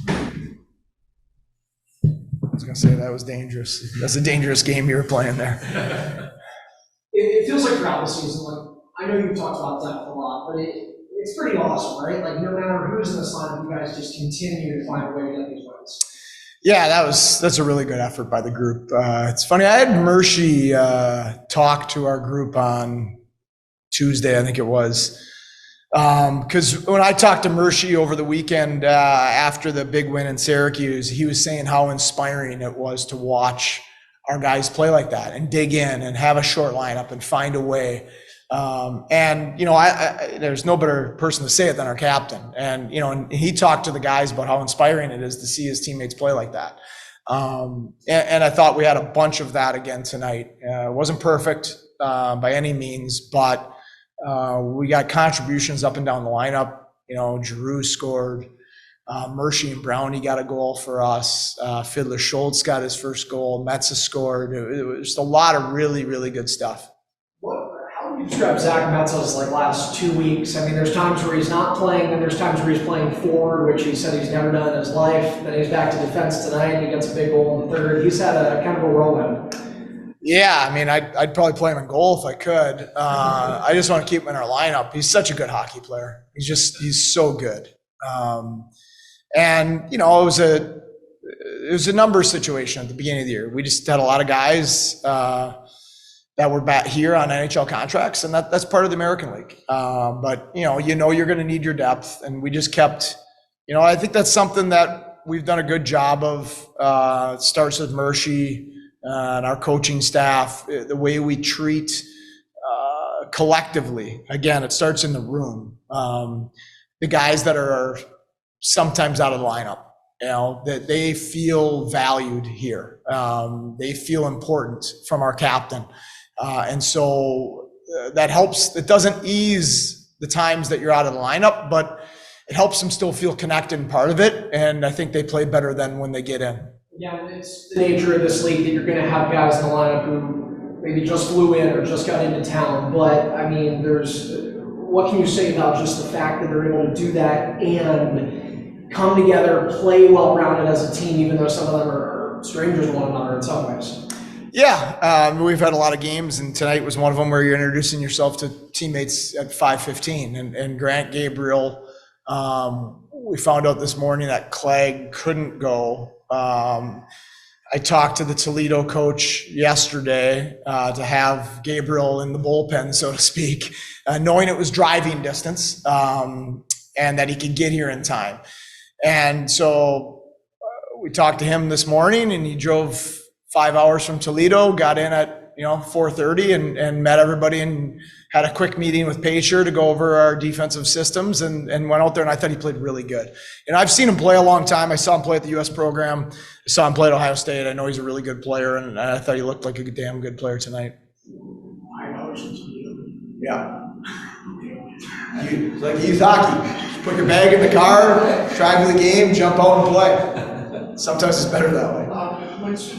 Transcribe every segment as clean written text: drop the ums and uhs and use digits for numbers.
I was going to say that was dangerous. That's a dangerous game you were playing there. It feels like throughout the season, like, I know you've talked about depth a lot, but it's pretty awesome, right? Like, no matter who's in this lineup, you guys just continue to find a way to get these wins. Yeah, that's a really good effort by the group. It's funny, I had Mershey talk to our group on Tuesday, I think it was. Because when I talked to Mershey over the weekend after the big win in Syracuse, he was saying how inspiring it was to watch our guys play like that and dig in and have a short lineup and find a way. And there's no better person to say it than our captain. And and he talked to the guys about how inspiring it is to see his teammates play like that. And I thought we had a bunch of that again tonight. It wasn't perfect by any means, but we got contributions up and down the lineup. Giroux scored. Mershey and Brownie got a goal for us. Fiddler Schultz got his first goal. Metza scored. It was just a lot of really, really good stuff. How would you describe Zach Metza's last 2 weeks? I mean, there's times where he's not playing, then there's times where he's playing forward, which he said he's never done in his life. Then he's back to defense tonight. He gets a big goal in the third. He's had a kind of a whirlwind. Yeah, I mean, I'd probably play him in goal if I could. I just want to keep him in our lineup. He's such a good hockey player. He's so good. And it was a numbers situation at the beginning of the year. We just had a lot of guys that were back here on NHL contracts, and that's part of the American League. But you're going to need your depth, and we just kept. I think that's something that we've done a good job of. It starts with Mershey and our coaching staff, the way we treat collectively. Again, it starts in the room. The guys that are sometimes out of the lineup, that they feel valued here. They feel important from our captain. And so that helps. It doesn't ease the times that you're out of the lineup, but it helps them still feel connected and part of it. And I think they play better than when they get in. Yeah, it's the nature of this league that you're going to have guys in the lineup who maybe just flew in or just got into town. But I mean, what can you say about just the fact that they're able to do that and come together, play well-rounded as a team, even though some of them are strangers to one another in some ways? Yeah, we've had a lot of games, and tonight was one of them where you're introducing yourself to teammates at 5:15. And Grant Gabriel, we found out this morning that Clegg couldn't go. I talked to the Toledo coach yesterday to have Gabriel in the bullpen, so to speak, knowing it was driving distance and that he could get here in time. And so we talked to him this morning, and he drove 5 hours from Toledo, got in at 4:30 and met everybody and had a quick meeting with Pacer to go over our defensive systems and went out there, and I thought he played really good. I've seen him play a long time. I saw him play at the U.S. program. I saw him play at Ohio State. I know he's a really good player, and I thought he looked like a damn good player tonight. Yeah. Like youth hockey. Just put your bag in the car, drive to the game, jump out and play. Sometimes it's better that way. What's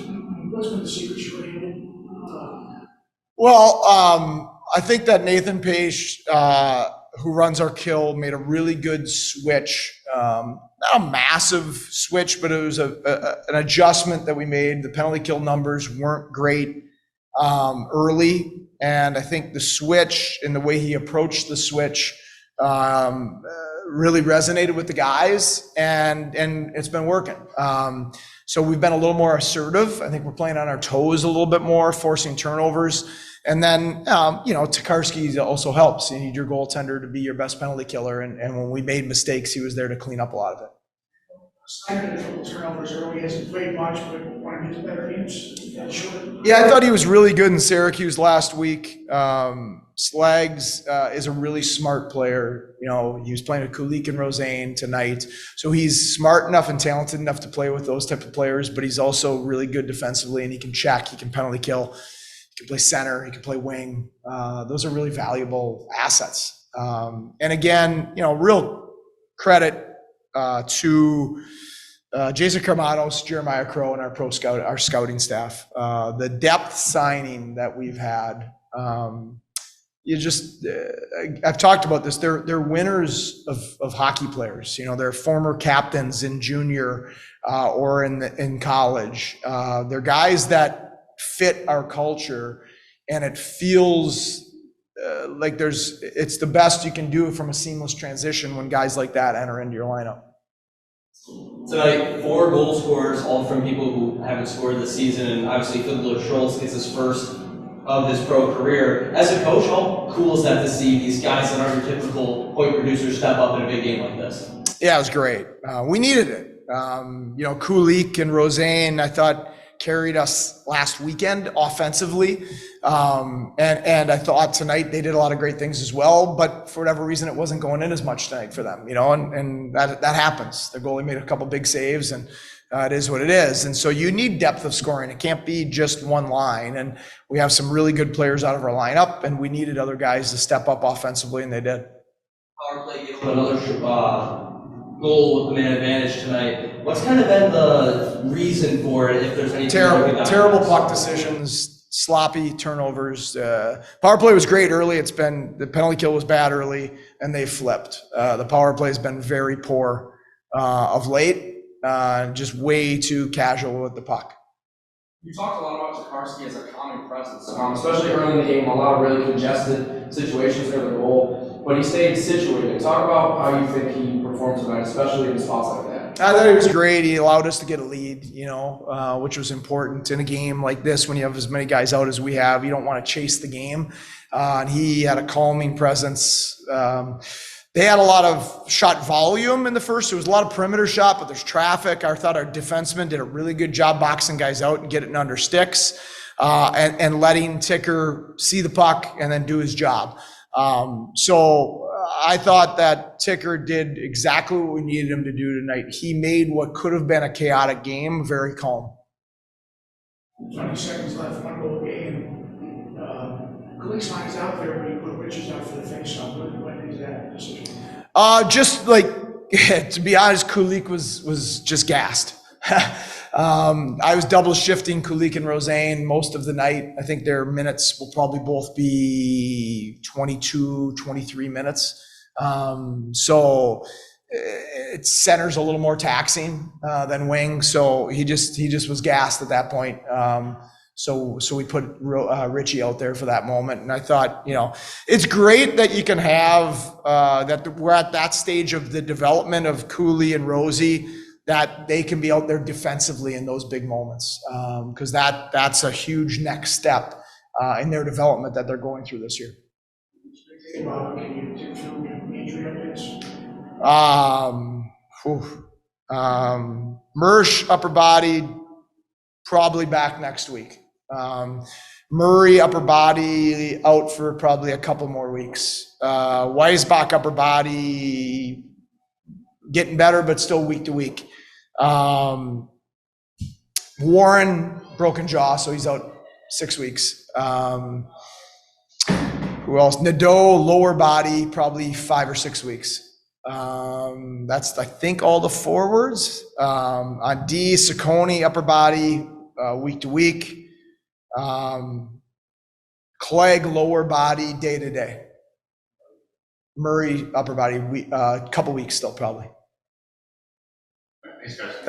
been the secret to it? Well, I think that Nathan Page, who runs our kill, made a really good switch. Not a massive switch, but it was an adjustment that we made. The penalty kill numbers weren't great early, and I think the switch and the way he approached the switch really resonated with the guys, and it's been working. So we've been a little more assertive. I think we're playing on our toes a little bit more, forcing turnovers. And then, Tokarski also helps. You need your goaltender to be your best penalty killer. And when we made mistakes, he was there to clean up a lot of it. Turnovers early, hasn't played much, but one of his better games. Yeah, I thought he was really good in Syracuse last week. Slags is a really smart player. He was playing with Kulik and Rosane tonight. So he's smart enough and talented enough to play with those type of players, but he's also really good defensively, and he can check, he can penalty kill, he can play center, he can play wing. Those are really valuable assets. And again, real credit to Jason Carmanos, Jeremiah Crow, and our scouting staff. The depth signing that we've had, you just, I've talked about this. They're winners of hockey players. You know, they're former captains in junior or in college. They're guys that fit our culture, and it feels like it's the best you can do from a seamless transition when guys like that enter into your lineup. Tonight, 4 goal scorers, all from people who haven't scored this season, and obviously Fiddler Schultz gets his first of his pro career. As a coach, how cool is that to see these guys that aren't your typical point producers step up in a big game like this? Yeah, it was great. We needed it. You know, Kulik and Roseanne, I thought, carried us last weekend offensively. And I thought tonight they did a lot of great things as well, but for whatever reason, it wasn't going in as much tonight for them, you know, and that happens. The goalie made a couple big saves, and it is what it is. And so you need depth of scoring. It can't be just one line. And we have some really good players out of our lineup, and we needed other guys to step up offensively, and they did. Power play gave another goal with the man advantage tonight. What's kind of been the reason for it, if there's any terrible puck decisions, sloppy turnovers. Power play was great early. The penalty kill was bad early, and they flipped. The power play has been very poor of late. Just way too casual with the puck. You talked a lot about Jakarski as a calming presence, especially early in the game, a lot of really congested situations near the goal, but he stayed situated. Talk about how you think he performed tonight, especially in spots like that. I thought he was great. He allowed us to get a lead, you know, which was important in a game like this when you have as many guys out as we have. You don't want to chase the game. And he had a calming presence. They had a lot of shot volume in the first. There was a lot of perimeter shot, but there's traffic. I thought our defensemen did a really good job boxing guys out and getting under sticks and letting Ticker see the puck and then do his job. So I thought that Ticker did exactly what we needed him to do tonight. He made what could have been a chaotic game very calm. 20 seconds left, 1 goal game. Kulik's line is out there, but he put Richards out for the face-off. What is that decision? Just like, to be honest, Kulik was just gassed. I was double shifting Kulik and Roseanne most of the night. I think their minutes will probably both be 22, 23 minutes. So it center's a little more taxing than wing. So he just was gassed at that point. So we put Richie out there for that moment. And I thought, you know, it's great that you can have that we're at that stage of the development of Cooley and Rosie, that they can be out there defensively in those big moments, because that's a huge next step in their development that they're going through this year. Can you do 2 injury updates? Mersch, upper body, probably back next week. Murray, upper body, out for probably a couple more weeks. Weisbach, upper body, getting better, but still week to week. Warren, broken jaw, so he's out 6 weeks. Who else? Nadeau, lower body, probably 5 or 6 weeks. That's, I think, all the forwards. On D, Ciccone, upper body, week to week. Clegg, lower body, day to day. Murray, upper body, couple weeks still, probably. Thanks, guys. Thanks.